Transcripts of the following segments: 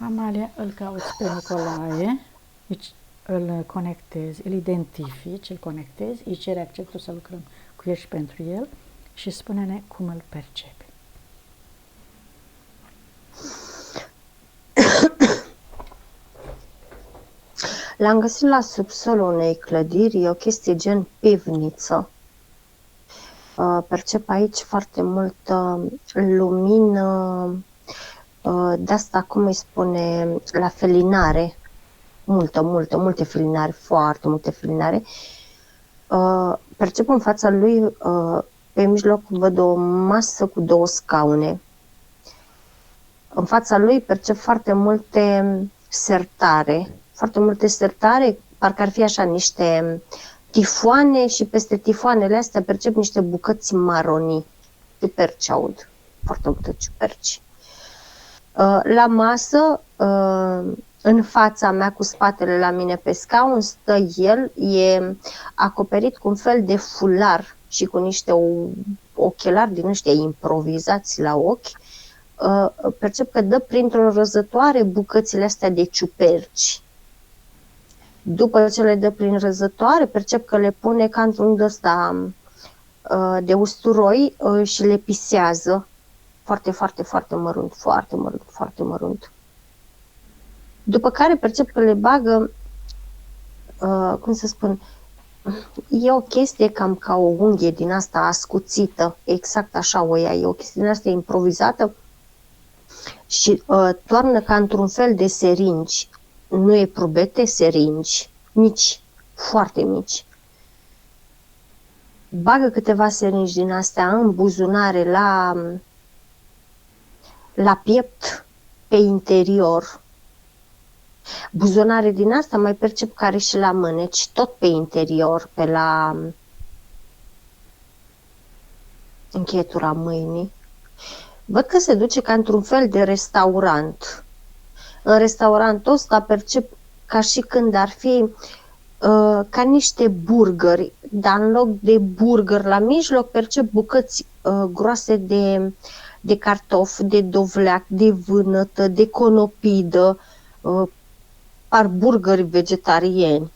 Amalia, îl cauți pe Nicolae, îl conectezi, îl identifici, îl conectezi, îi cere acceptul să lucrăm cu el și pentru el și spune-ne cum îl percepi. L-am găsit la subsolul unei clădiri, e o chestie gen pivniță. Percep aici foarte multă lumină, de asta, cum îi spune, la felinare. Multe felinare, foarte multe felinare. Percep în fața lui, pe mijloc văd o masă cu 2 scaune. În fața lui percep foarte multe sertare, parcă ar fi așa niște tifoane și peste tifoanele astea percep niște bucăți maronii. Ciuperci aud, foarte multe ciuperci. La masă, în fața mea, cu spatele la mine pe scaun, stă el, e acoperit cu un fel de fular și cu niște ochelari din ăștia improvizați la ochi. Percep că dă printr-o răzătoare bucățile astea de ciuperci. După ce le dă prin răzătoare, percep că le pune ca într-un ăsta de usturoi și le pisează foarte mărunt. După care percep că le bagă, cum să spun, e o chestie cam ca o unghie din asta ascuțită, exact așa o ia, e o chestie din asta improvizată și toarnă ca într-un fel de seringi, nu e probete, seringi, mici, foarte mici. Bagă câteva seringi din astea în buzunare, la piept, pe interior. Buzunare din asta mai percep care și la mâneci, tot pe interior, pe la încheietura mâinii. Văd că se duce ca într-un fel de restaurant. În restaurantul ăsta percep ca și când ar fi ca niște burgeri, dar în loc de burger la mijloc percep bucăți groase de cartofi, de dovleac, de vânătă, de conopidă, par burgeri vegetarieni.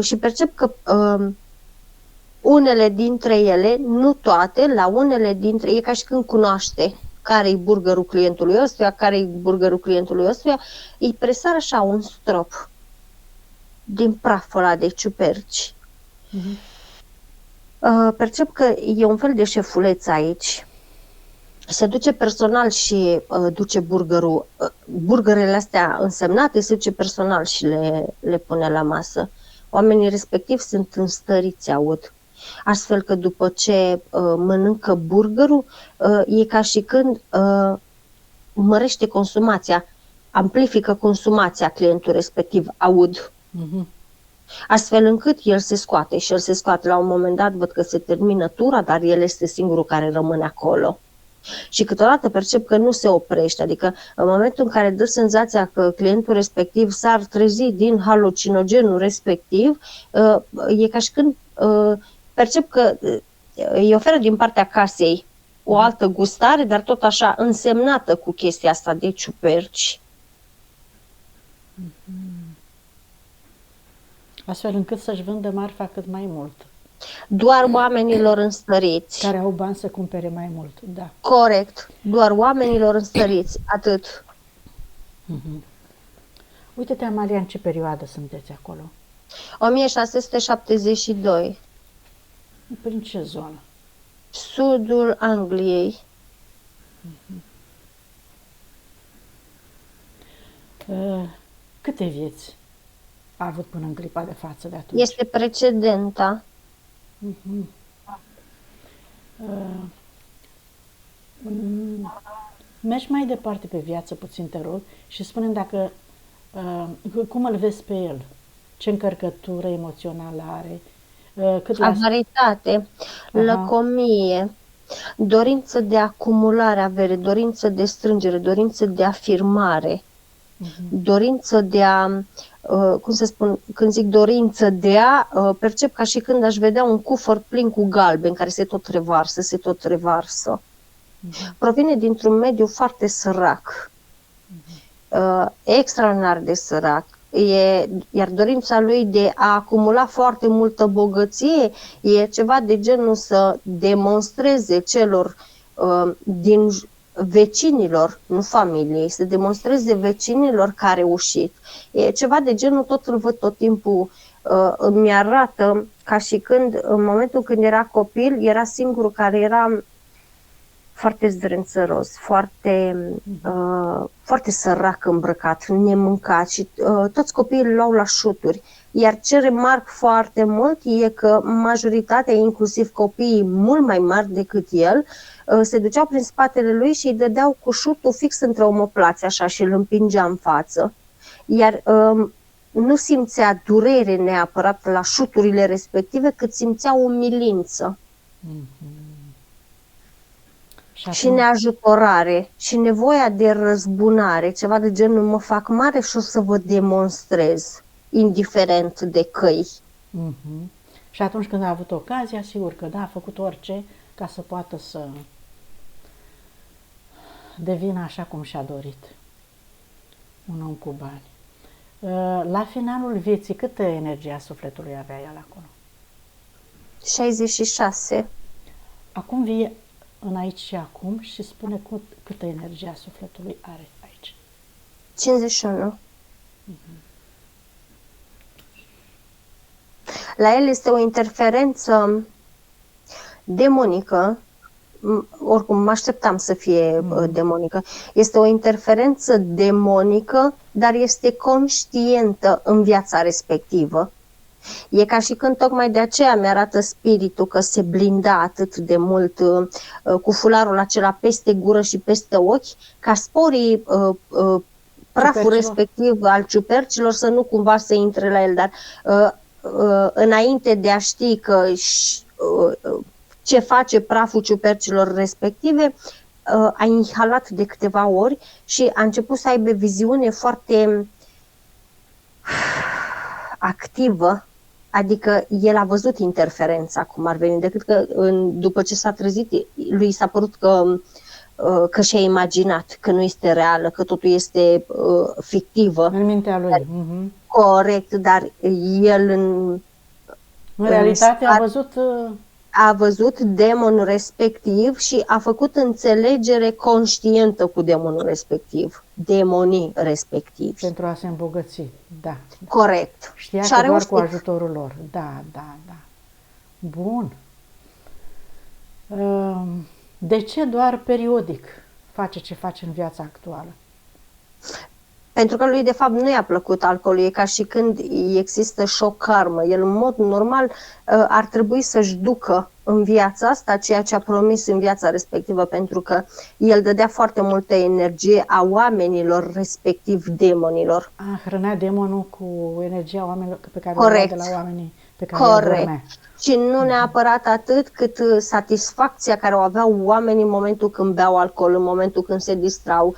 Și percep că unele dintre ele, nu toate, la unele dintre e ca și când cunoaște care-i burgerul clientului ăstuia, care-i burgerul clientului ăstuia, îi presară așa un strop din praful ăla de ciuperci. Percep că e un fel de șefuleț aici. Se duce personal și duce burgerele astea însemnate, se duce personal și le pune la masă. Oamenii respectivi sunt înstăriți, aud. Astfel că după ce mănâncă burgerul, e ca și când mărește consumația, amplifică consumația clientului respectiv, aud. Astfel încât el se scoate și el se scoate. La un moment dat văd că se termină tura, dar el este singurul care rămâne acolo. Și câteodată percep că nu se oprește, adică în momentul în care dă senzația că clientul respectiv s-ar trezi din halucinogenul respectiv, e ca și când percep că îi oferă din partea casei o altă gustare, dar tot așa însemnată cu chestia asta de ciuperci. Astfel încât să-și vândă marfa cât mai mult. Doar oamenilor înstăriți. Care au bani să cumpere mai mult, da. Corect. Doar oamenilor înstăriți. Atât. Uite-te, Amalia, în ce perioadă sunteți acolo? 1672. Prin ce zonă? Sudul Angliei. Câte vieți a avut până în clipa de față de atunci? Este precedenta. Mergi mai departe pe viață puțin, te rog, și spune-mi dacă, cum îl vezi pe el? Ce încărcătură emoțională are? Avaritate, lăcomie, dorință de acumulare avere, dorință de strângere, dorință de afirmare, dorință de a, cum să spun, când zic dorință de a, percep ca și când aș vedea un cufăr plin cu galben care se tot revarsă. Provine dintr-un mediu foarte sărac. extraordinar de sărac. Iar dorința lui de a acumula foarte multă bogăție e ceva de genul să demonstreze celor din vecinilor, nu familiei, să demonstreze vecinilor că a reușit. E ceva de genul, tot îl văd tot timpul, îmi arată ca și când, în momentul când era copil, era singurul care era foarte zdrențăros, foarte sărac îmbrăcat, nemâncat și toți copiii îl luau la șuturi. Iar ce remarc foarte mult e că majoritatea, inclusiv copiii mult mai mari decât el, se duceau prin spatele lui și îi dădeau cu șutul fix între omoplați așa și îl împingea în față. Iar nu simțea durere neapărat la șuturile respective, cât simțea umilință. Și neajutorare și nevoia de răzbunare, ceva de genul mă fac mare și o să vă demonstrez, indiferent de căi. Și atunci când a avut ocazia, sigur că da, a făcut orice ca să poată să devină așa cum și-a dorit, un om cu bani. La finalul vieții, câtă energie a sufletului avea el acolo? 66. Acum vie în aici și acum și spune câtă energie a sufletului are aici. 51. La el este o interferență demonică, oricum mă așteptam să fie demonică. Este o interferență demonică, dar este conștientă în viața respectivă. E ca și când tocmai de aceea mi-arată spiritul că se blinda atât de mult cu fularul acela peste gură și peste ochi, ca sporii praful respectiv al ciupercilor să nu cumva să intre la el, dar înainte de a ști că ce face praful ciupercilor respective, a inhalat de câteva ori și a început să aibă viziune foarte activă, adică el a văzut interferența cum ar veni, decât că după ce s-a trezit, lui s-a părut că și-a imaginat, că nu este reală, că totul este fictivă. În mintea lui. Corect, dar el în realitate a văzut demonul respectiv și a făcut înțelegere conștientă cu demonul respectiv, demonii respectivi. Pentru a se îmbogăți, da. Corect. Știa că doar cu ajutorul lor. Da. Bun. De ce doar periodic face ce face în viața actuală? Pentru că lui de fapt nu i-a plăcut alcoolul, e ca și când există și o karmă. El în mod normal ar trebui să-și ducă în viața asta ceea ce a promis în viața respectivă, pentru că el dădea foarte multă energie a oamenilor, respectiv demonilor. Hrănea demonul cu energia oamenilor pe care o avea de la oamenii pe care îi dormea. Și nu neapărat atât, cât satisfacția care o aveau oamenii în momentul când beau alcool, în momentul când se distrau.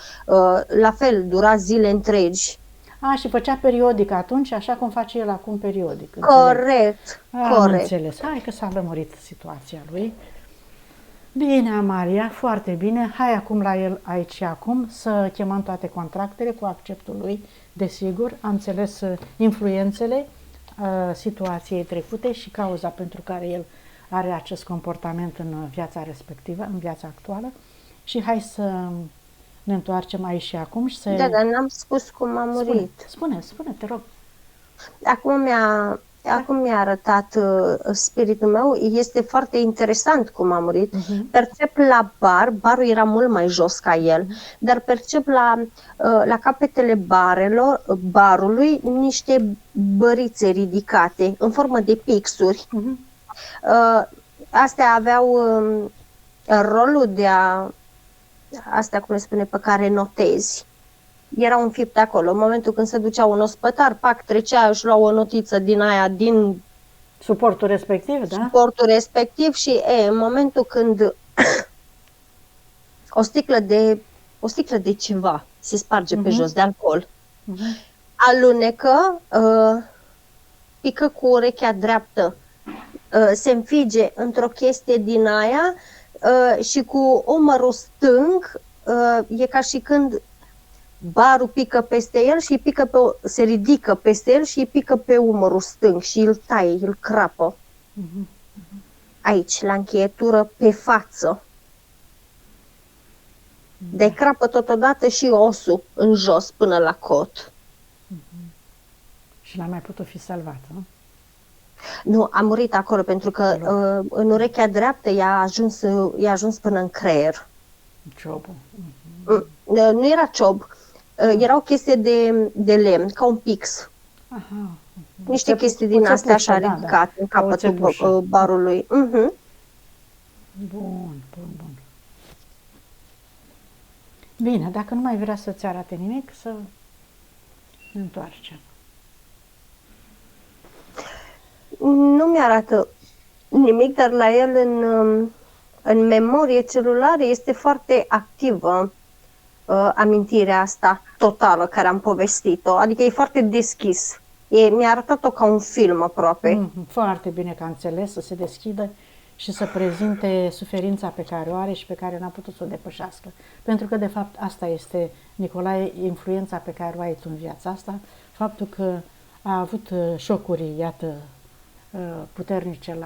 La fel, dura zile întregi. Și făcea periodic atunci, așa cum face el acum periodic. Corect. Am înțeles. Hai că s-a lămurit situația lui. Bine, Amalia, foarte bine. Hai acum la el aici și acum să chemăm toate contractele cu acceptul lui. Desigur, am înțeles influențele situației trecute și cauza pentru care el are acest comportament în viața respectivă, în viața actuală. Și hai să ne întoarcem aici și acum și să... Da, dar n-am spus cum a murit. Spune, te rog. Acum mi-a arătat spiritul meu, este foarte interesant cum a murit. Percep la barul era mult mai jos ca el, dar percep la capetele barului niște bărițe ridicate în formă de pixuri. Astea aveau rolul de astea cum le spune, pe care notezi. Era un fipt acolo. În momentul când se ducea un ospătar, trecea, își lua o notiță din aia, din suportul respectiv, da? Suportul respectiv și în momentul când o sticlă de ceva se sparge pe jos, de alcool, alunecă, pică cu urechea dreaptă, se înfige într-o chestie din aia și cu umărul stâng e ca și când barul pică peste el și se ridică peste el și îi pică pe umărul stâng și îl taie, îl crapă. Aici, la încheietură, pe față. De crapă totodată și osul în jos până la cot. Și n-a mai putut fi salvat, nu? Nu, a murit acolo pentru că în urechea dreaptă i-a ajuns până în creier. Ciobul. Nu era ciob, era o chestie de lemn, ca un pix. Aha. Niște chestii din astea așa ridicate în capătul barului. Bun. Bine, dacă nu mai vrea să-ți arate nimic, să ne întoarcem. Nu mi-arată nimic, dar la el în memorie celulară este foarte activă amintirea asta totală care am povestit-o. Adică e foarte deschis. Mi-a arătat-o ca un film aproape. Foarte bine că a înțeles să se deschidă și să prezinte suferința pe care o are și pe care n-a putut să o depășească. Pentru că, de fapt, asta este, Nicolae, influența pe care o ai tu în viața asta, faptul că a avut șocuri, iată, puternice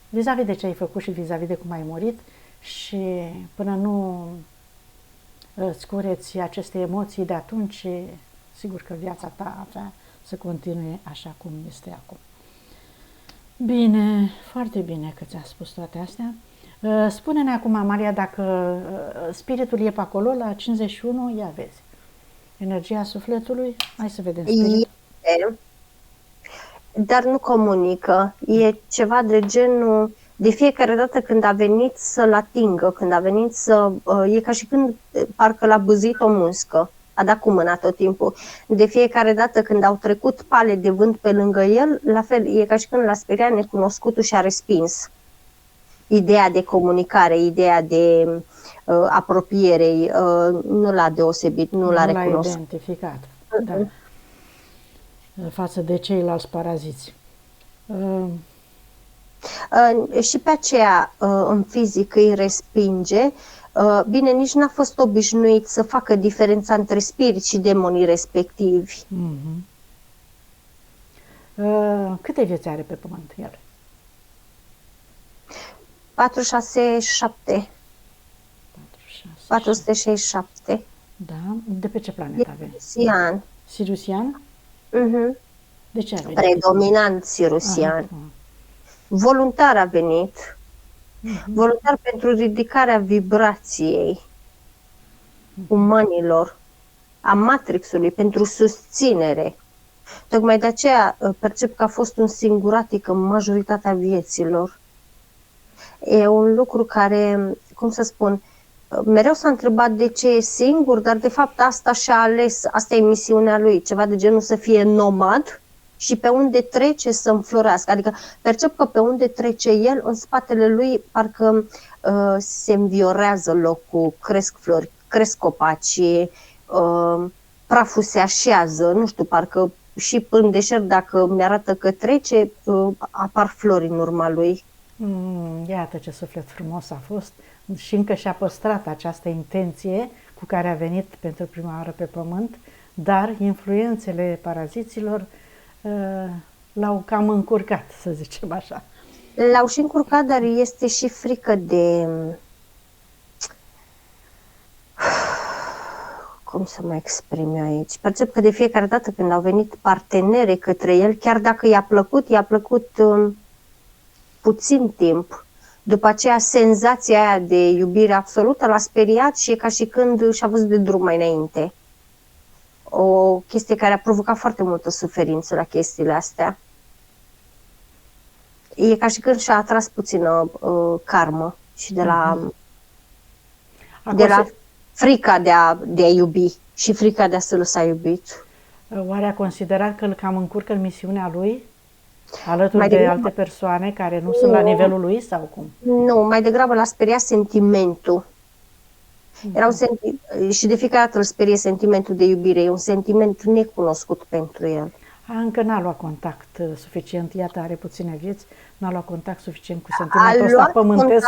vis-a-vis de ce ai făcut și vis-a-vis de cum ai murit și până nu îți cureți aceste emoții de atunci, sigur că viața ta avea să continue așa cum este acum. Bine, foarte bine că ți-a spus toate astea. Spune-ne acum, Maria, dacă spiritul e pe acolo, la 51, ia vezi. Energia sufletului, hai să vedem spiritul. Dar nu comunică. E ceva de genul, de fiecare dată când a venit să-l atingă, când a venit e ca și când parcă l-a bâzit o muscă. A dat cu mâna tot timpul. De fiecare dată când au trecut pale de vânt pe lângă el, la fel, e ca și când l-a speriat necunoscutul și a respins. Ideea de comunicare, ideea de apropiere, nu l-a deosebit, nu l-a recunoscut. Nu l-a identificat, da. Față de ceilalți paraziți. Și pe aceea în fizic îi respinge. Bine, nici n-a fost obișnuit să facă diferența între spirit și demonii respectivi. Câte vieți are pe pământ el? 467. 467. Da, de pe ce planetă avem? Siriusian. Siriusian? De ce a venit? Predominant siriusian. Voluntar a venit. Voluntar pentru ridicarea vibrației umanilor, a matrixului, pentru susținere. Tocmai de aceea percep că a fost un singuratic în majoritatea vieților. E un lucru care, cum să spun, mereu s-a întrebat de ce e singur, dar de fapt asta și-a ales, asta e misiunea lui, ceva de genul să fie nomad și pe unde trece să înflorească. Adică percep că pe unde trece el, în spatele lui parcă se înviorează locul, cresc flori, cresc copaci, praful se așează, nu știu, parcă și în deșert dacă mi-arată că trece, apar flori în urma lui. Iată ce suflet frumos a fost și încă și-a păstrat această intenție cu care a venit pentru prima oară pe pământ, dar influențele paraziților l-au cam încurcat, să zicem așa. L-au și încurcat, dar este și frică de... Cum să mă exprim eu aici? Percep că de fiecare dată când au venit partenere către el, chiar dacă i-a plăcut puțin timp. După aceea, senzația aia de iubire absolută l-a speriat și e ca și când și-a văzut de drum mai înainte. O chestie care a provocat foarte multă suferință la chestiile astea. E ca și când și-a atras puțină karmă și de la frica de a iubi și frica de a se lăsa iubit. Oare a considerat că îl cam încurcă în misiunea lui? Alături de alte persoane care nu sunt la nivelul lui sau cum? Nu, mai degrabă l-a speriat sentimentul. Și de fiecare dată îl sperie sentimentul de iubire. E un sentiment necunoscut pentru el. Încă n-a luat contact suficient, iată, are puține vieți, n-a luat contact suficient cu sentimentul ăsta pământesc.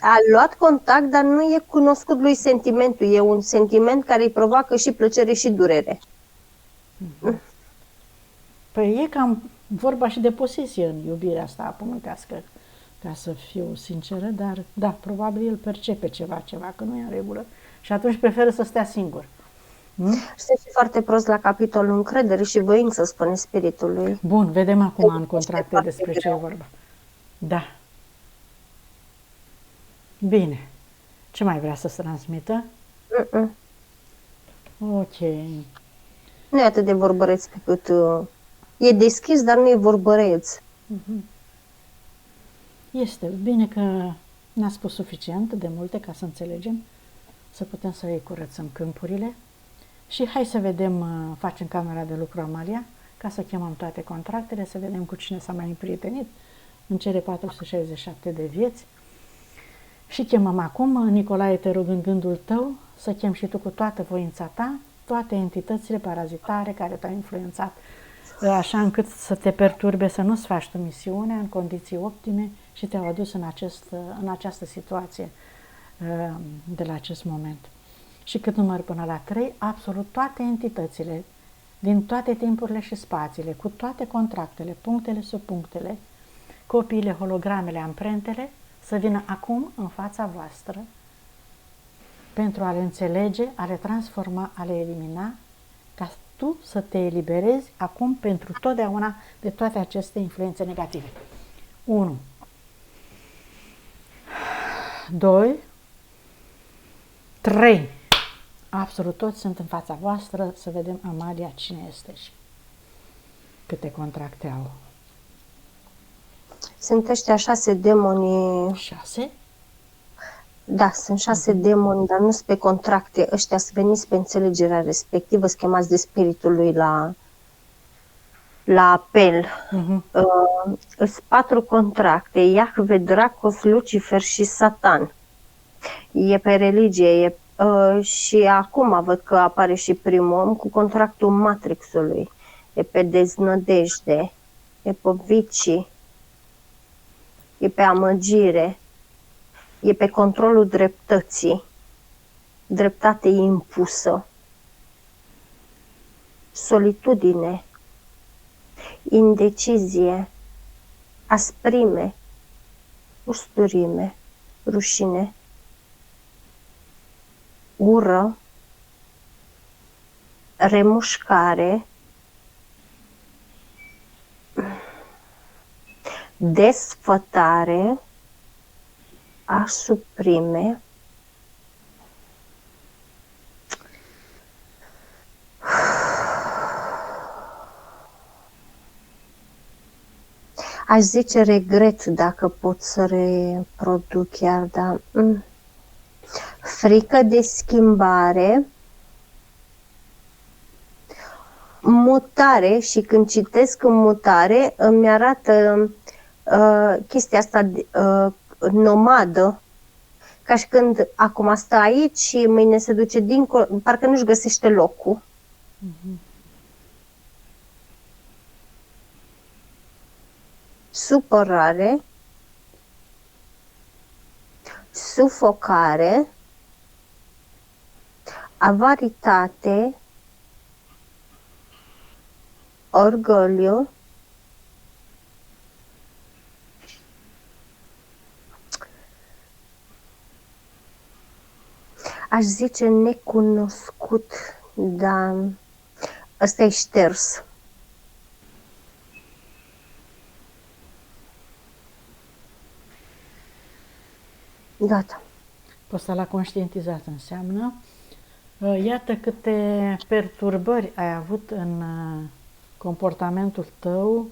A luat contact, dar nu e cunoscut lui sentimentul. E un sentiment care îi provoacă și plăcere și durere. Păi e cam vorba și de posesie în iubirea asta pământească, ca să fiu sinceră, dar da, probabil el percepe ceva, că nu e în regulă și atunci preferă să stea singur. Este și foarte prost la capitolul încredere și voință, spune spiritului. Bun, vedem acum în contracte foarte despre ce e greu. vorba. Da. Bine. Ce mai vrea să transmită? Mm-mm. Ok. Nu e atât de vorbăreț pe cât... E deschis, dar nu e vorbăreț. Este bine că n-a spus suficient de multe ca să înțelegem, să putem să îi curățăm câmpurile. Și hai să vedem, facem camera de lucru Amalia, ca să chemăm toate contractele, să vedem cu cine s-a mai împrietenit în cele 467 de vieți. Și chemăm acum, Nicolae, te rog în gândul tău, să chem și tu cu toată voința ta, toate entitățile parazitare care te-au influențat, așa încât să te perturbe, să nu-ți faci tu misiunea în condiții optime și te-au adus în această situație de la acest moment. Și cât număr până la 3, absolut toate entitățile, din toate timpurile și spațiile, cu toate contractele, punctele, subpunctele, copiile, hologramele, amprentele, să vină acum în fața voastră pentru a le înțelege, a le transforma, a le elimina, ca tu să te eliberezi acum pentru totdeauna de toate aceste influențe negative. 1, 2, 3. Absolut toți sunt în fața voastră, să vedem Amalia cine este și câte contracte au. Sunt ăștia 6 demoni. 6? Da, sunt 6 demoni, dar nu sunt pe contracte. Ăștia sunt veniți pe înțelegerea respectivă, schemați de spiritul lui la apel. Sunt 4 contracte, Iahve, Dracos, Lucifer și Satan. E pe religie, și acum văd că apare și primul om cu contractul Matrixului. E pe deznădejde, e pe vicii, e pe amăgire, e pe controlul dreptății, dreptate impusă, solitudine, indecizie, asprime, usturime, rușine, ură, remușcare, desfătare, asuprime, aș zice regret dacă pot să reproduc chiar, dar frică de schimbare, mutare, și când citesc în mutare îmi arată chestia asta nomadă, ca și când acum stă aici și mâine se duce dincolo, parcă nu-și găsește locul. Supărare, sufocare, avaritate, orgoliu, aș zice necunoscut, dar ăsta e șters. Gata. Ăsta la conștientizat înseamnă. Iată câte perturbări ai avut în comportamentul tău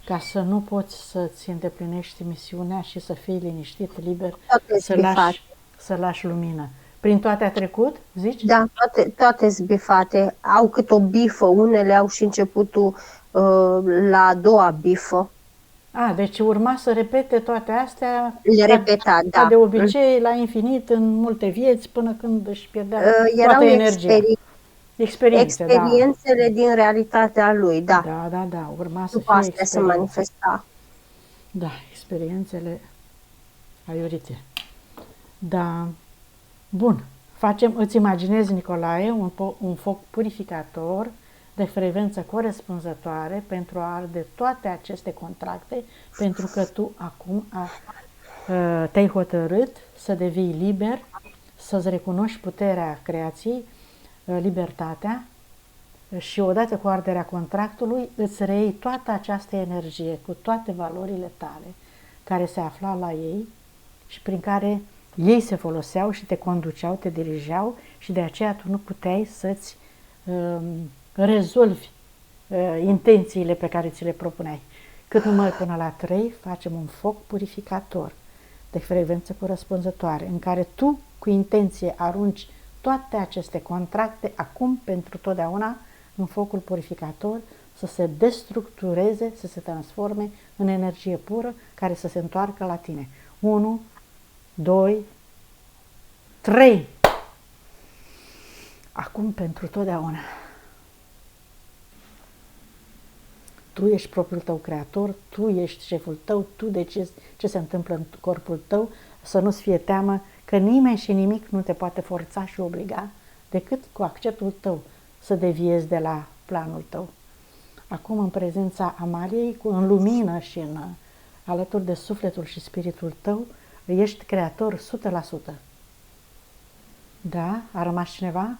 ca să nu poți să-ți îndeplinești misiunea și să fii liniștit, liber, să lași lumină. Prin toate a trecut, zici? Da, toate zbifate. Au cât o bifă, unele au și începutul la a doua bifă. Deci urma să repete toate astea Le repeta, da. de obicei, la infinit, în multe vieți, până când își pierdea toată energia. Experiențele din realitatea lui, da. Da, urma să după fie astea se manifesta. Da, experiențele aiurite. Da. Bun. Îți imaginezi, Nicolae, un foc purificator de frecvență corespunzătoare pentru a arde toate aceste contracte, pentru că tu acum te-ai hotărât să devii liber, să-ți recunoști puterea creației, libertatea, și odată cu arderea contractului îți reiei toată această energie cu toate valorile tale care se afla la ei și prin care ei se foloseau și te conduceau, te dirigeau și de aceea tu nu puteai să-ți rezolvi intențiile pe care ți le propuneai. Cât numai până la 3 facem un foc purificator de frecvență corespunzătoare în care tu cu intenție arunci toate aceste contracte acum pentru totdeauna în focul purificator să se destructureze, să se transforme în energie pură care să se întoarcă la tine. 1, 2, 3. Acum pentru totdeauna. Tu ești propriul tău creator, tu ești șeful tău, tu decizi ce se întâmplă în corpul tău, să nu-ți fie teamă că nimeni și nimic nu te poate forța și obliga decât cu acceptul tău să deviezi de la planul tău. Acum, în prezența Amaliei, în lumină și alături de sufletul și spiritul tău, ești creator 100%. Da? A rămas cineva?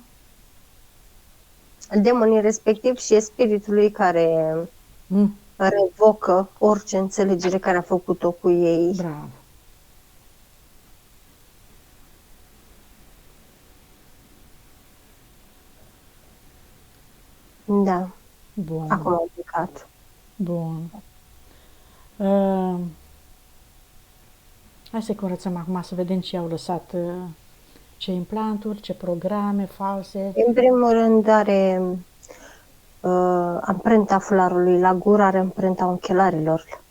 Demonii respectiv și spiritului care revocă orice înțelegere care a făcut-o cu ei. Bravo. Da. Bun. Acum am plecat. Bun. Hai să curățăm acum să vedem ce au lăsat, ce implanturi, ce programe false. În primul rând are amprenta fularului la gură, are amprenta ochelarilor.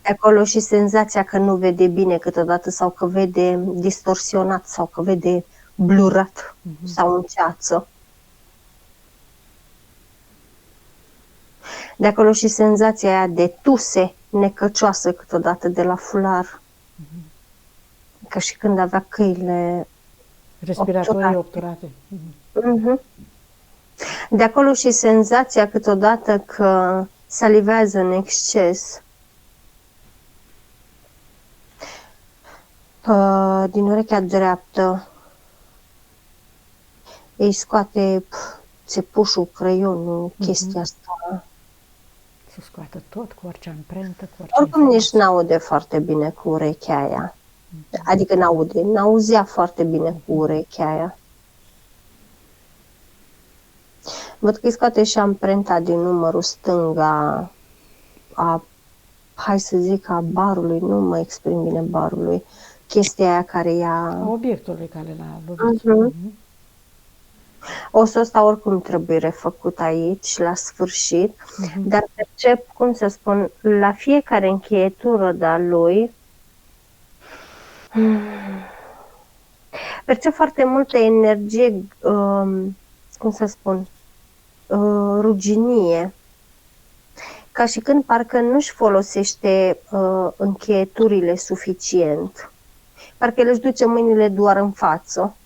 Acolo și senzația că nu vede bine câteodată sau că vede distorsionat sau că vede blurat sau în ceață. De acolo și senzația aia de tuse necăcioasă câteodată de la fular. Ca și când avea căile respiratorii obturate. De acolo și senzația câteodată că salivează în exces. Din urechea dreaptă îi scoate țepușul, creionul, chestia asta. Să scoată tot cu orice amprentă, cu orice Oricum nici n-aude foarte bine cu urechea aia. Adică n-auzea foarte bine cu urechea aia. Văd că îi scoate și amprenta din numărul stânga hai să zic, a barului, nu mă exprim bine, barului. Chestia aia care ia... obiectului care l-a lovit. O să ăsta oricum trebuie refăcut aici, la sfârșit, dar percep, cum să spun, la fiecare încheietură de-a lui, percep foarte multă energie, cum să spun, ruginie, ca și când parcă nu-și folosește încheieturile suficient, parcă el își duce mâinile doar în față.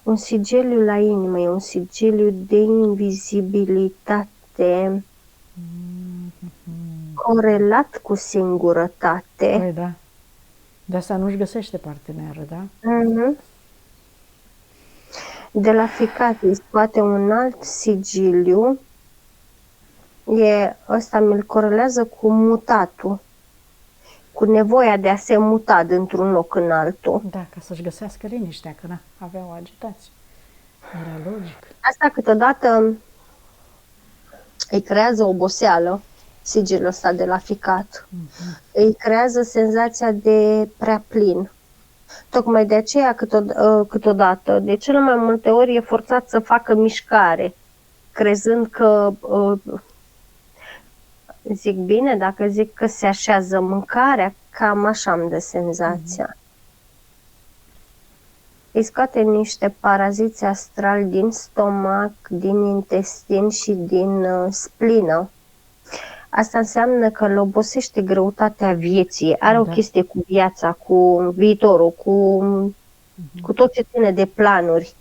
Un sigiliu la inimă, e un sigiliu de invizibilitate corelat cu singurătate. Păi da. De asta nu-și găsește parteneră, da? De la ficat îi scoate un alt sigiliu. Ăsta mi-l corelează cu mutatul, cu nevoia de a se muta dintr-un loc în altul. Da, ca să-și găsească liniștea, că aveau agitație. Era logic. Asta câteodată îi creează oboseală, sigilul ăsta de la ficat. Îi creează senzația de prea plin. Tocmai de aceea câteodată, de cele mai multe ori, e forțat să facă mișcare, crezând că, zic bine, dacă zic că se așează mâncarea, cam așa îmi dă senzația. îi scoate niște paraziți astrali din stomac, din intestin și din splină. Asta înseamnă că îl obosește greutatea vieții. Are o chestie cu viața, cu viitorul, cu tot ce ține de planuri.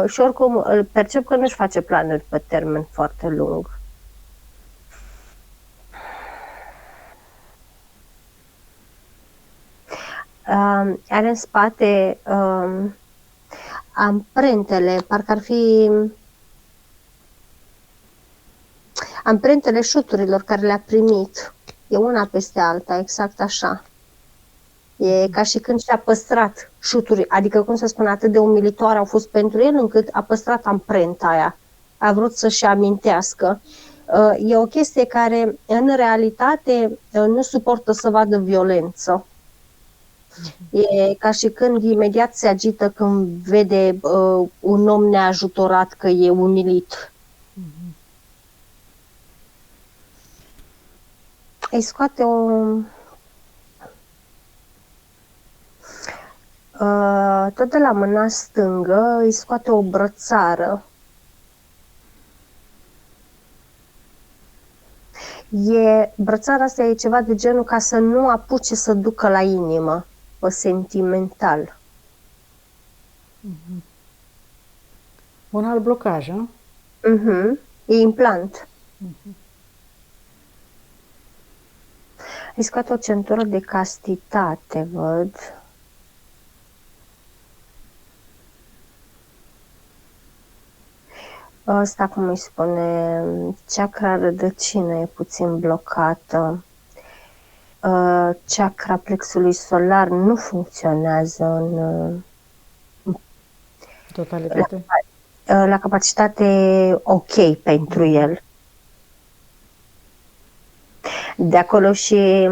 Și oricum îl percep că nu-și face planuri pe termen foarte lung. Are în spate amprentele, parcă ar fi amprentele șuturilor care le-a primit. E una peste alta, exact așa. E ca și când și-a păstrat șuturi, adică, cum să spun, atât de umilitoare au fost pentru el, încât a păstrat amprenta aia. A vrut să-și amintească. E o chestie care, în realitate, nu suportă să vadă violență. E ca și când imediat se agită când vede un om neajutorat că e umilit. Îi scoate tot de la mâna stângă îi scoate o brățară. Brățara asta e ceva de genul ca să nu apuce să ducă la inimă, pe sentimental. Un alt blocaj, a? E implant. Îi scoate o centură de castitate, văd. Ăsta, cum îi spune, chakra rădăcină e puțin blocată. Chakra plexului solar nu funcționează în totalitate. La capacitate ok pentru el. De acolo și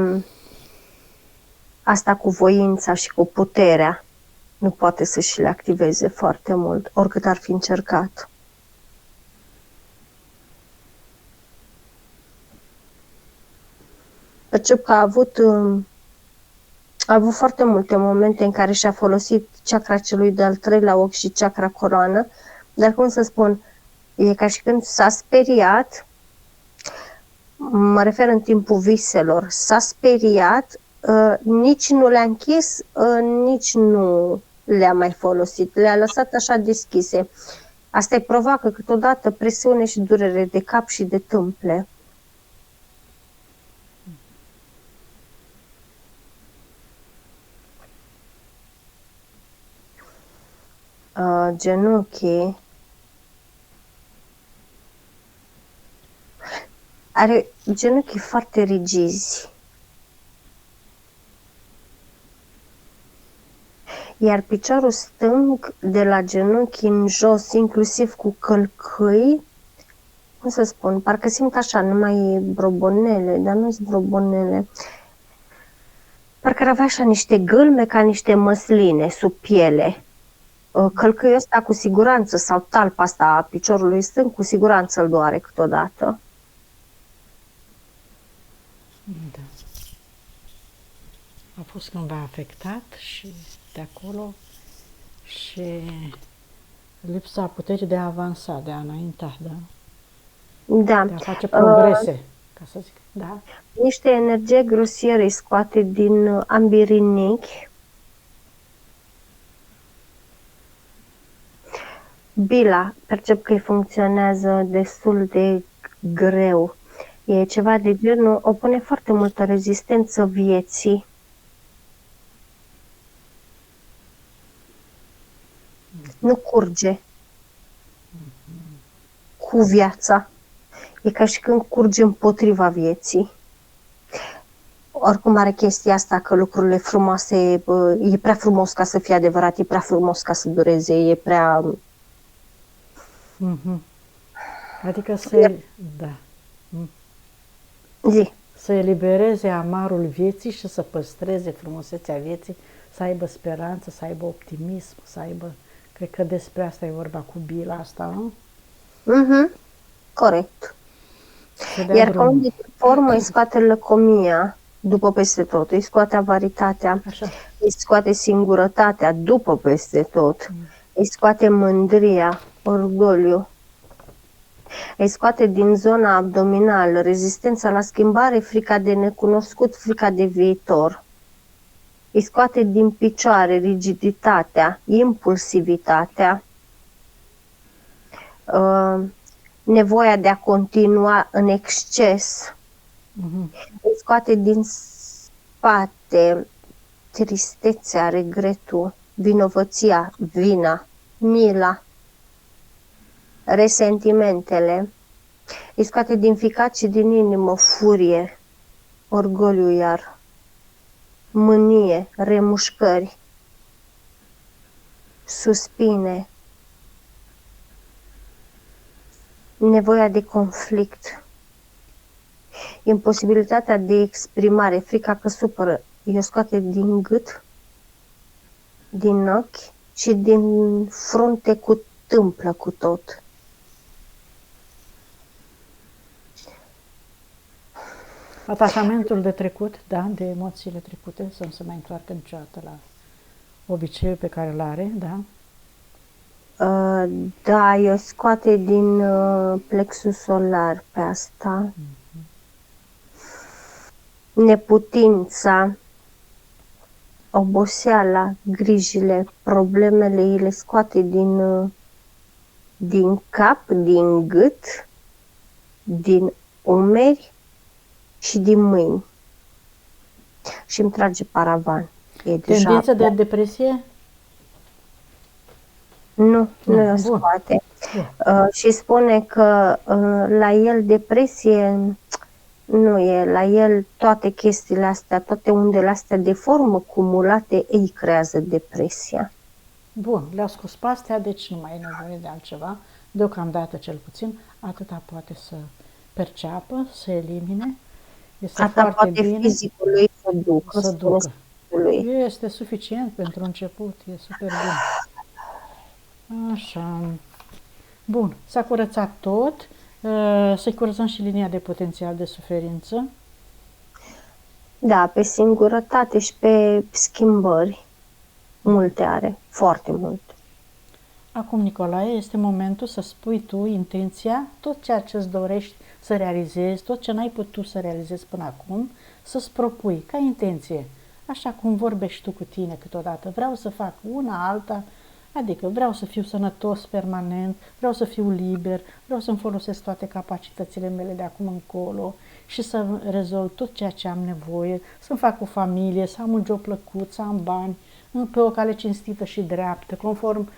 asta cu voința și cu puterea. Nu poate să și le activeze foarte mult, oricât ar fi încercat. Percep că a avut foarte multe momente în care și-a folosit chakra celui de-al treilea ochi și chakra coroană, dar, cum să spun, e ca și când s-a speriat, mă refer în timpul viselor, s-a speriat, nici nu le-a închis, nici nu le-a mai folosit, le-a lăsat așa deschise. Asta îi provoacă câteodată presiune și durere de cap și de tâmple. Genunchii. Are genunchii foarte rigizi. Iar piciorul stâng de la genunchi în jos, inclusiv cu călcâi, cum să spun, parcă simt așa, numai brobonele, dar nu sunt brobonele. Parcă ar avea așa niște gâlme ca niște măsline sub piele. Călcâiul ăsta cu siguranță, sau talpa asta a piciorului stâng, cu siguranță îl doare câteodată. Da. A fost cândva afectat și de acolo și lipsa puterii de a avansa, de a înainta, da? Da. De a face progrese, ca să zic, da? Niște energie grosieră îi scoate din ambii rinichi. Bila, percep că îi funcționează destul de greu. E ceva de genul, opune foarte multă rezistență vieții. Nu curge cu viața. E ca și când curge împotriva vieții. Oricum are chestia asta că lucrurile frumoase, e prea frumos ca să fie adevărat, e prea frumos ca să dureze, e prea... Adică da. Zi. Să elibereze amarul vieții și să păstreze frumusețea vieții, să aibă speranță, să aibă optimism, să aibă... Cred că despre asta e vorba cu bila asta, nu? Corect. Iar ca de formă îi scoate lăcomia după peste tot, îi scoate avaritatea, Așa. îi scoate singurătatea după peste tot, îi scoate mândria, orgoliu, îi scoate din zona abdominală, rezistența la schimbare, frica de necunoscut, frica de viitor. Îi scoate din picioare rigiditatea, impulsivitatea, nevoia de a continua în exces. Îi scoate din spate tristețea, regretul, vinovăția, vina, mila, resentimentele. Îi scoate din ficat și din inimă furie, orgoliu iar, mânie, remușcări, suspine, nevoia de conflict, imposibilitatea de exprimare, frica că supără, îi scoate din gât, din ochi și din frunte cu tâmplă cu tot. Atașamentul de trecut, da, de emoțiile trecute, să nu se mai întoarcă niciodată la obiceiul pe care îl are, da? Da, eu scoate din plexus solar pe asta. Neputința, oboseala, grijile, problemele, îi le scoate din cap, din gât, din umeri și din mâini. Și îmi trage paravan. E Tendință deja... de depresie? Nu o Bun. scoate. Și spune că la el depresie nu e, la el toate chestiile astea, toate undele astea de formă cumulate îi creează depresia. Bun, le-au scos pe astea, deci nu mai e nevoie de altceva. Deocamdată, cel puțin, atâta poate să perceapă, să elimine. Este Asta foarte poate bine fizicul lui să ducă, să spune ducă. lui. Este suficient pentru început, e super bine. Așa. Bun, s-a curățat tot. Să-i curățăm și linia de potențial de suferință. Da, pe singurătate și pe schimbări. Multe are, foarte multe. Acum, Nicolae, este momentul să spui tu intenția, tot ceea ce îți dorești să realizezi, tot ce n-ai putut să realizezi până acum, să-ți propui ca intenție. Așa cum vorbești tu cu tine câteodată. Vreau să fac una, alta, adică vreau să fiu sănătos permanent, vreau să fiu liber, vreau să-mi folosesc toate capacitățile mele de acum încolo și să rezolv tot ceea ce am nevoie, să-mi fac o familie, să am un job plăcut, să am bani, pe o cale cinstită și dreaptă, conform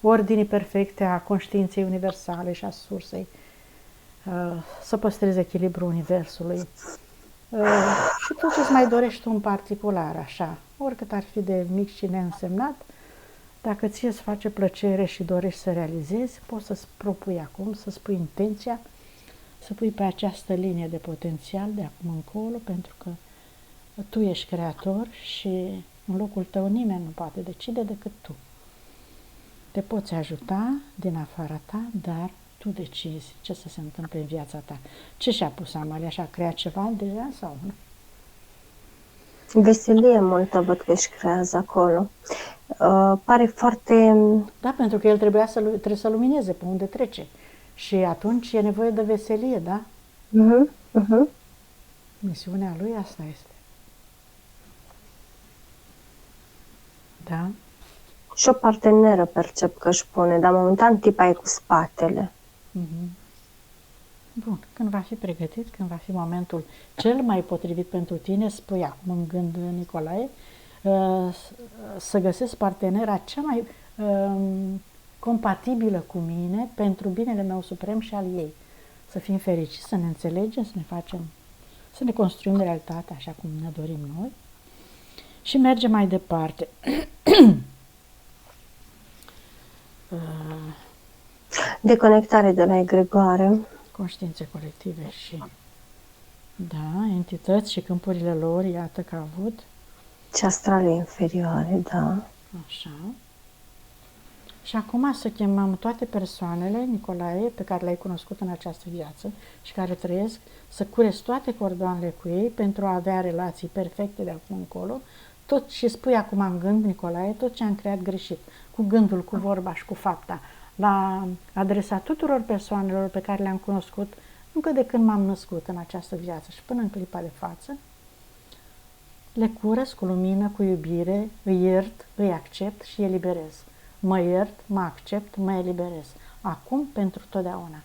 ordinii perfecte a conștiinței universale și a sursei, să păstrezi echilibrul universului. Și tot ce-ți mai dorești tu în particular, așa, oricât ar fi de mic și neînsemnat, dacă ție îți face plăcere și dorești să realizezi, poți să-ți propui acum, să spui intenția, să pui pe această linie de potențial de acum încolo, pentru că tu ești creator și în locul tău nimeni nu poate decide decât tu. Te poți ajuta din afara ta, dar tu decizi ce să se întâmple în viața ta. Ce și-a pus Amalia? Și-a creat ceva deja sau nu? Veselie multă văd că își creează acolo. Pare foarte... Da, pentru că el trebuie să lumineze pe unde trece. Și atunci e nevoie de veselie, da? Misiunea lui asta este. Da? Și o parteneră percep că își pune, dar momentan tipa e cu spatele. Bun, când va fi pregătit, când va fi momentul cel mai potrivit pentru tine, spui acum în gând, Nicolae, să găsesc partenera cea mai compatibilă cu mine pentru binele meu suprem și al ei. Să fim fericiți, să ne înțelegem, să ne construim realitatea așa cum ne dorim noi și mergem mai departe. Deconectare de la egregoare. Conștiințe colective și entități și câmpurile lor, iată că a avut. Și astrale inferioare, da. Așa. Și acum să chemăm toate persoanele, Nicolae, pe care le-ai cunoscut în această viață și care trăiesc, să cureți toate cordoanele cu ei pentru a avea relații perfecte de acum încolo. Tot și spui acum în gând, Nicolae, tot ce am creat greșit, cu gândul, cu vorba și cu fapta, la adresa tuturor persoanelor pe care le-am cunoscut încă de când m-am născut în această viață și până în clipa de față, le curăț cu lumină, cu iubire, îi iert, îi accept și eliberez. Mă iert, mă accept, mă eliberez. Acum, pentru totdeauna.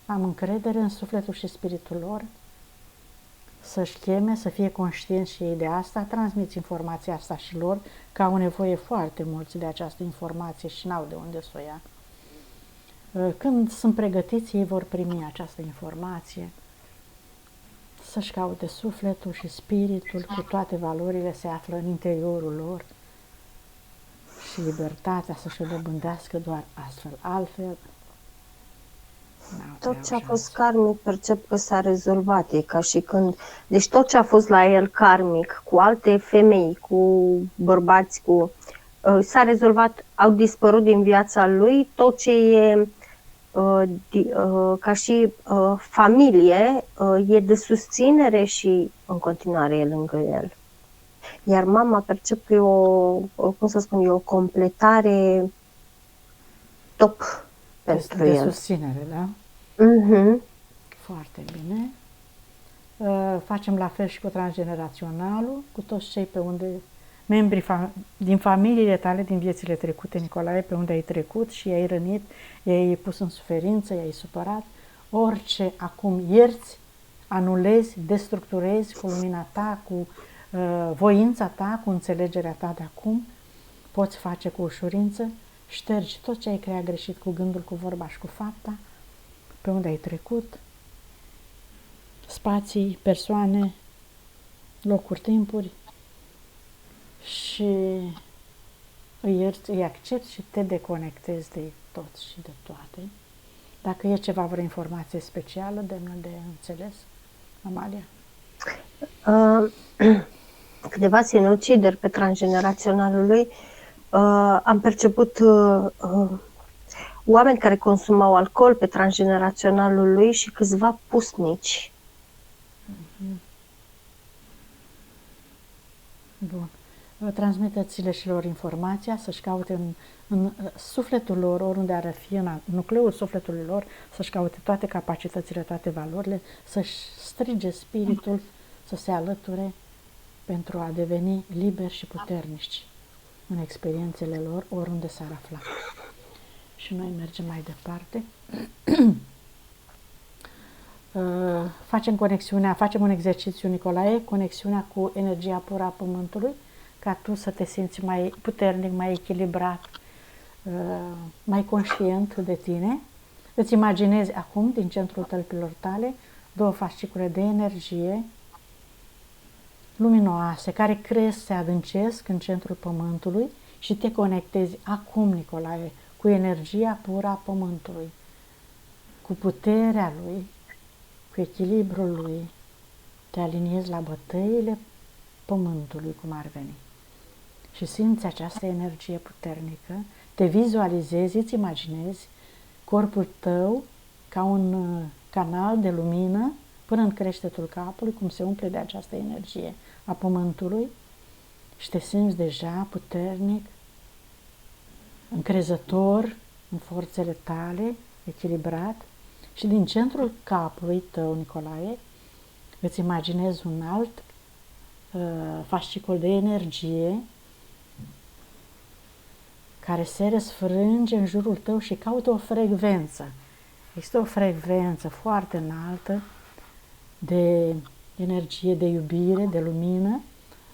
Am încredere în sufletul și spiritul lor să-și cheme, să fie conștienți și ei de asta, transmiți informația asta și lor, că au nevoie foarte mulți de această informație și n-au de unde să o ia. Când sunt pregătiți, ei vor primi această informație, să-și caute sufletul și spiritul, cu toate valorile se află în interiorul lor și libertatea să-și o dobândească doar astfel. Altfel, tot ce a fost karmic percep că s-a rezolvat, e ca și când, deci tot ce a fost la el karmic, cu alte femei, cu bărbați, s-a rezolvat, au dispărut din viața lui tot ce e ca și familie, e de susținere și în continuare e lângă el. Iar mama percep că e cum să spun, e o completare top pentru el. De susținere, da? Foarte bine. Facem la fel și cu transgeneraționalul, cu toți cei pe unde membrii din familiile tale, din viețile trecute, Nicolae, pe unde ai trecut și i-ai rănit, i-ai pus în suferință, i-ai supărat, orice acum ierți, anulezi, destructurezi cu lumina ta, cu voința ta, cu înțelegerea ta de acum, poți face cu ușurință, ștergi tot ce ai creat greșit cu gândul, cu vorba și cu fapta, pe unde ai trecut, spații, persoane, locuri, timpuri, și îi ierți, îi accepti și te deconectezi de toți și de toate. Dacă e ceva, vreo informație specială, demnă de înțeles, Amalia? Câteva sinucideri pe transgeneraționalul lui. Am perceput oameni care consumau alcool pe transgeneraționalul lui și câțiva pusnici. Bun. Transmiteți-le și lor informația, să-și caute în sufletul lor, oriunde ar fi, în nucleul sufletului lor, să-și caute toate capacitățile, toate valorile, să-și strige spiritul, să se alăture pentru a deveni liberi și puternici în experiențele lor, oriunde s-ar afla. Și noi mergem mai departe. Facem un exercițiu, Nicolae, conexiunea cu energia pură a Pământului, ca tu să te simți mai puternic, mai echilibrat, mai conștient de tine. Îți imaginezi acum, din centrul tălpilor tale, două fascicule de energie luminoase, care cresc, se adâncesc în centrul Pământului și te conectezi acum, Nicolae, cu energia pură a Pământului, cu puterea lui, cu echilibrul lui. Te aliniezi la bătăile Pământului, cum ar veni. Și simți această energie puternică, te vizualizezi, îți imaginezi corpul tău ca un canal de lumină până în creștetul capului, cum se umple de această energie a Pământului și te simți deja puternic, încrezător în forțele tale, echilibrat, și din centrul capului tău, Nicolae, îți imaginezi un alt fascicol de energie care se răsfrânge în jurul tău și caută o frecvență. Există o frecvență foarte înaltă de energie, de iubire, de lumină,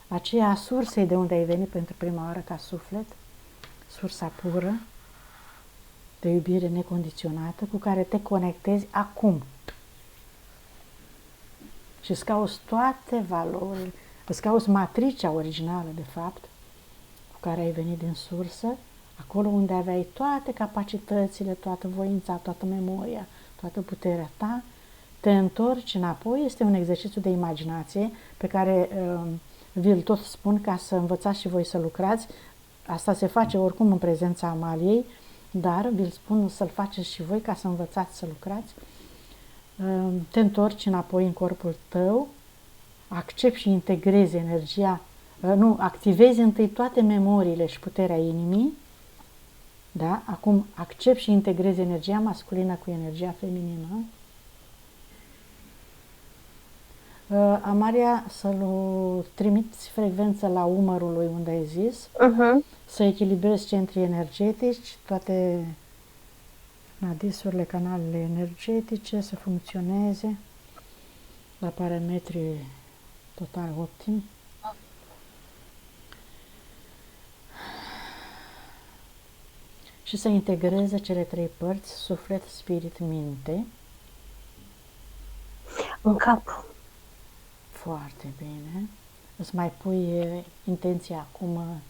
aceea a sursei de unde ai venit pentru prima oară ca suflet, sursa pură de iubire necondiționată cu care te conectezi acum. Și îți cauți toate valorile, îți cauți matricea originală, de fapt, cu care ai venit din sursă, acolo unde aveai toate capacitățile, toată voința, toată memoria, toată puterea ta, te întorci înapoi. Este un exercițiu de imaginație pe care vi-l tot spun ca să învățați și voi să lucrați. Asta se face oricum în prezența Amaliei, dar vi-l spun să-l faceți și voi ca să învățați să lucrați. Te întorci înapoi în corpul tău, accepti și integrezi energia, nu, activezi întâi toate memoriile și puterea inimii, da? Acum accepti și integrezi energia masculină cu energia feminină. Amalia, să-l trimiți frecvență la umărul lui unde ai zis, să echilibrezi centrii energetici, toate nadisurile, canalele energetice să funcționeze la parametri total optimi. Și să integreze cele trei părți, suflet, spirit, minte. În cap. Foarte bine. Îți mai pui intenția acum,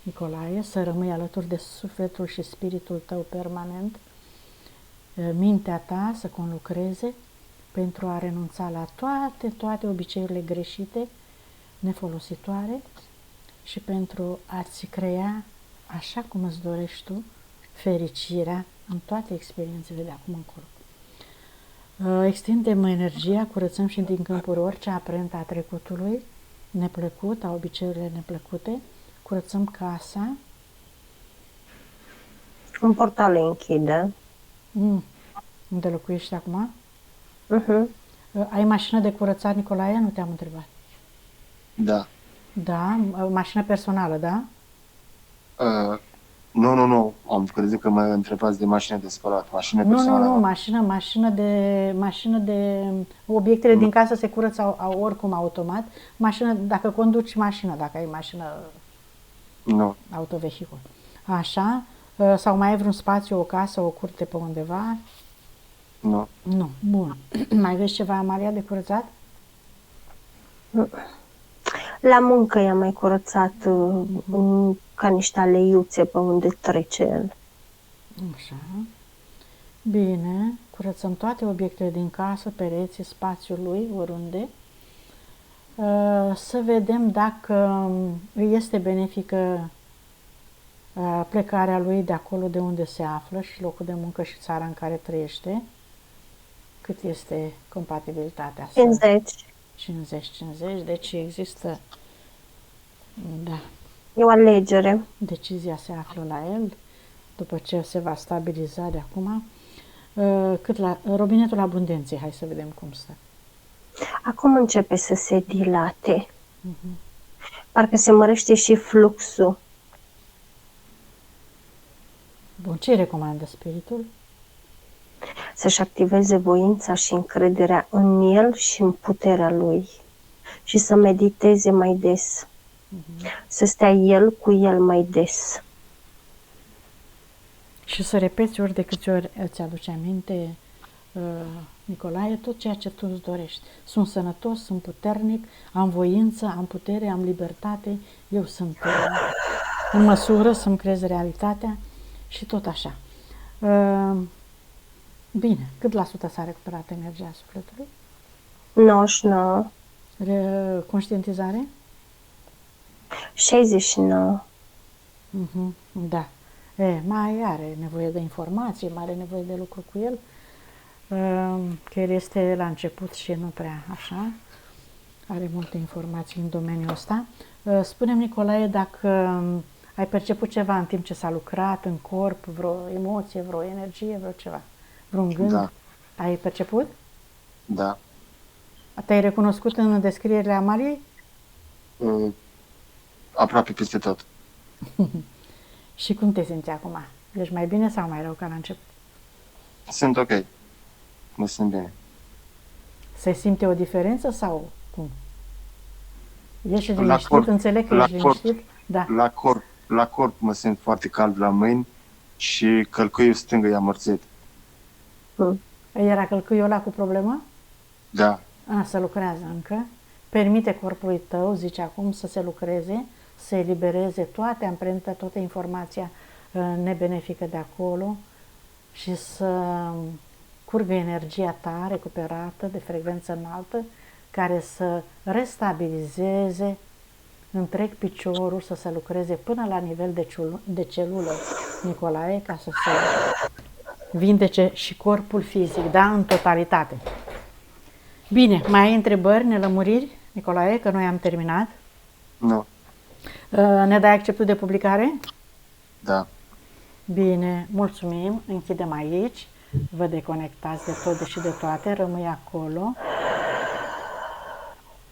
Nicolae, să rămâi alături de sufletul și spiritul tău permanent, mintea ta să conlucreze pentru a renunța la toate obiceiurile greșite, nefolositoare și pentru a-ți crea, așa cum îți dorești tu, fericirea în toate experiențele de acum încolo. Extindem energia, curățăm și din câmpuri orice amprentă a trecutului neplăcut, a obiceiurile neplăcute, curățăm casa. Un portal îi închide. Unde locuiești acum? Ai mașină de curățat, Nicolae? Nu te-am întrebat. Da. Da? Mașină personală, da? Nu. Am crezut că mă întrebați de mașină de spălat. Mașină personală. Nu, mașină de obiectele din casă se curăță oricum automat. Mașină, dacă conduci mașină, dacă ai mașină autovehicul. Așa? Sau mai ai vreun spațiu, o casă, o curte pe undeva? Nu. Nu. Bun. Mai vezi ceva, Maria, de curățat? La muncă i-am mai curățat ca niște aleiuțe pe unde trece el. Așa. Bine. Curățăm toate obiectele din casă, pereții, spațiul lui, oriunde. Să vedem dacă îi este benefică plecarea lui de acolo de unde se află și locul de muncă și țara în care trăiește. Cât este compatibilitatea? 50-50, deci există, da. E o alegere. Decizia se află la el, după ce se va stabiliza de acum. Cât la robinetul abundenței, hai să vedem cum stă. Acum începe să se dilate. Parcă se mărește și fluxul. Bun, ce recomandă spiritul? Să-și activeze voința și încrederea în el și în puterea lui. Și să mediteze mai des. Să stea el cu el mai des. Și să repeți ori de câte ori îți aduce aminte, Nicolae, tot ceea ce tu îți dorești. Sunt sănătos, sunt puternic, am voință, am putere, am libertate, eu sunt în măsură să-mi creez realitatea și tot așa. Bine, cât la sută s-a recuperat energia sufletului? 99. Conștientizare? 69. Da. Mai are nevoie de informații, mai are nevoie de lucru cu el, că el este la început și nu prea așa, are multe informații în domeniul ăsta. Spune-mi, Nicolae, dacă ai perceput ceva în timp ce s-a lucrat în corp, vreo emoție, vreo energie, vreo ceva, vreun gând? Da. Ai perceput? Da. Te-ai recunoscut în descrierile Amaliei? Aproape peste tot. Și cum te simți acum? Ești mai bine sau mai rău ca la început? Sunt ok. Mă simt bine. Se simte o diferență sau cum? Ești La liniștit? corp. Înțeleg că La ești corp. liniștit? Da. La corp mă simt foarte cald la mâini și călcâiul stâng e amorțit. Era călcâiul ăla cu problemă? Da. Se lucrează încă. Permite corpului tău, zice acum, să se lucreze, să elibereze toate amprente, toată informația nebenefică de acolo și să curgă energia ta recuperată de frecvență înaltă, care să restabilizeze întreg piciorul să se lucreze până la nivel de celulă, Nicolae, ca să se vindece și corpul fizic, da, în totalitate. Bine, mai ai întrebări, nelămuriri, Nicolae, că noi am terminat? Nu. Ne dai acceptul de publicare? Da. Bine, mulțumim, închidem aici, vă deconectați de tot și de toate, rămâi acolo.